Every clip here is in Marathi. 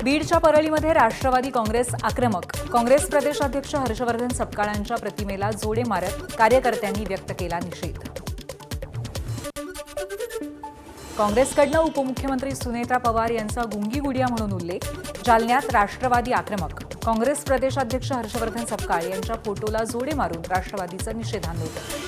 बीडच्या परळीमध्ये राष्ट्रवादी काँग्रेस आक्रमक. काँग्रेस प्रदेशाध्यक्ष हर्षवर्धन सपकाळांच्या प्रतिमेला जोडे मारत कार्यकर्त्यांनी व्यक्त केला निषेध. काँग्रेसकडनं उपमुख्यमंत्री सुनेत्रा पवार यांचा गुंगी गुडिया म्हणून उल्लेख. जालन्यात राष्ट्रवादी आक्रमक. काँग्रेस प्रदेशाध्यक्ष हर्षवर्धन सपकाळ यांच्या फोटोला जोडे मारून राष्ट्रवादीचं निषेधांदोलन.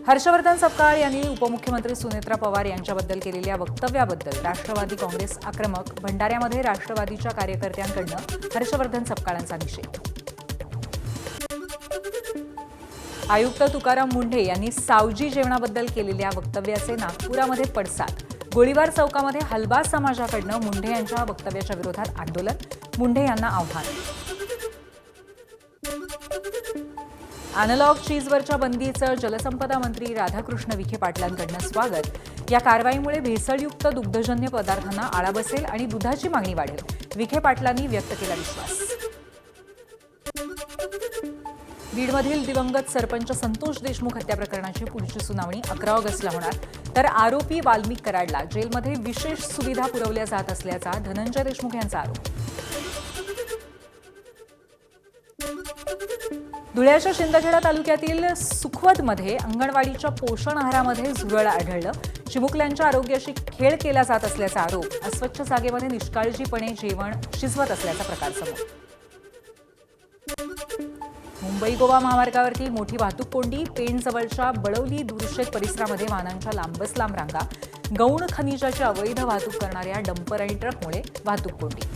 हर्षवर्धन सपकाळ यांनी उपमुख्यमंत्री सुनेत्रा पवार यांच्याबद्दल केलेल्या वक्तव्याबद्दल राष्ट्रवादी काँग्रेस आक्रमक. भंडाऱ्यामध्ये राष्ट्रवादीच्या कार्यकर्त्यांकडनं हर्षवर्धन सपकाळांचा निषेध. आयुक्त तुकाराम मुंढे यांनी सावजी जेवणाबद्दल केलेल्या वक्तव्याचे नागपुरामध्ये पडसाद. गोळीबार चौकामध्ये हलबा समाजाकडनं मुंढे यांच्या वक्तव्याच्या विरोधात आंदोलन. मुंढे यांना आव्हान. अॅनालॉग चीजवरच्या बंदीचं जलसंपदा मंत्री राधाकृष्ण विखे पाटलांकडनं स्वागत. या कारवाईमुळे भेसळयुक्त दुग्धजन्य पदार्थांना आळा बसेल आणि दुधाची मागणी वाढेल. विखे पाटलांनी व्यक्त केला विश्वास. बीडमधील दिवंगत सरपंच संतोष देशमुख हत्या प्रकरणाची पुढची सुनावणी 11 ऑगस्टला होणार. तर आरोपी वाल्मिक कराडला जेलमध्ये विशेष सुविधा पुरवल्या जात असल्याचा धनंजय देशमुख यांचा आरोप. धुळ्याच्या शिंदखेडा तालुक्यातील सुखवतमध्ये अंगणवाडीच्या पोषण आहारामध्ये झुरळ आढळलं. चिमुकल्यांच्या आरोग्याशी खेळ केला जात असल्याचा आरोप. अस्वच्छ जागेमध्ये निष्काळजीपणे जेवण शिजवत असल्याचा प्रकार समोर. मुंबई गोवा महामार्गावरती मोठी वाहतूक कोंडी. पेणजवळच्या बळवली दूरशेत परिसरामध्ये वाहनांच्या लांबच लांब रांगा. गौण खनिजाची अवैध वाहतूक करणाऱ्या डंपर आणि ट्रकमुळे वाहतूक कोंडी.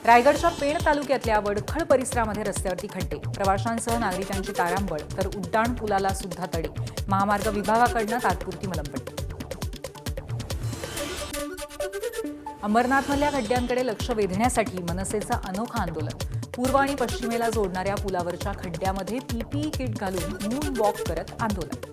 रायगडच्या पेण तालुक्यातल्या वडखळ परिसरामध्ये रस्त्यावरती खड्डे. प्रवाशांसह नागरिकांची तारांबळ. तर उड्डाण पुलाला सुद्धा तडे. महामार्ग विभागाकडनं तात्पुरती मलमपट्टी. अंबरनाथमधल्या खड्ड्यांकडे लक्ष वेधण्यासाठी मनसेचं अनोखं आंदोलन. पूर्व आणि पश्चिमेला जोडणाऱ्या पुलावरच्या खड्ड्यामध्ये पीपीई किट घालून मून वॉक करत आंदोलन.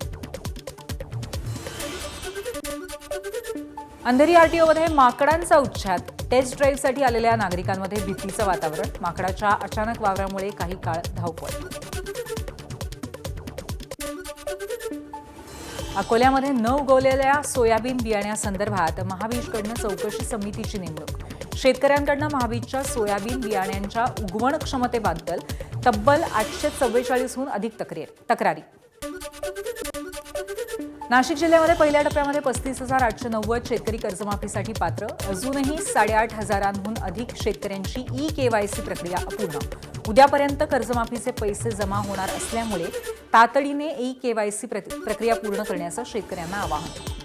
अंधेरी आरटीओमध्ये माकडांचा उच्छाद. टेस्ट ड्राईव्हसाठी आलेल्या नागरिकांमध्ये भीतीचं वातावरण. माकडाच्या अचानक वावरामुळे काही काळ धावपळ. अकोल्यामध्ये न उगवलेल्या सोयाबीन बियाण्यासंदर्भात महाबीजकडनं चौकशी समितीची नेमणूक. शेतकऱ्यांकडनं महाबीजच्या सोयाबीन बियाण्यांच्या उगवण क्षमतेबद्दल तब्बल 844हून अधिक तक्रारी. नाशिक जिल्ह्यामध्ये पहिल्या टप्प्यामध्ये 35,890 शेतकरी कर्जमाफीसाठी पात्र. अजूनही 8,500हून अधिक शेतकऱ्यांची ई-केवायसी प्रक्रिया अपूर्ण. उद्यापर्यंत कर्जमाफीचे पैसे जमा होणार असल्यामुळे तातडीने ई-केवायसी प्रक्रिया पूर्ण करण्याचं शेतकऱ्यांना आवाहन.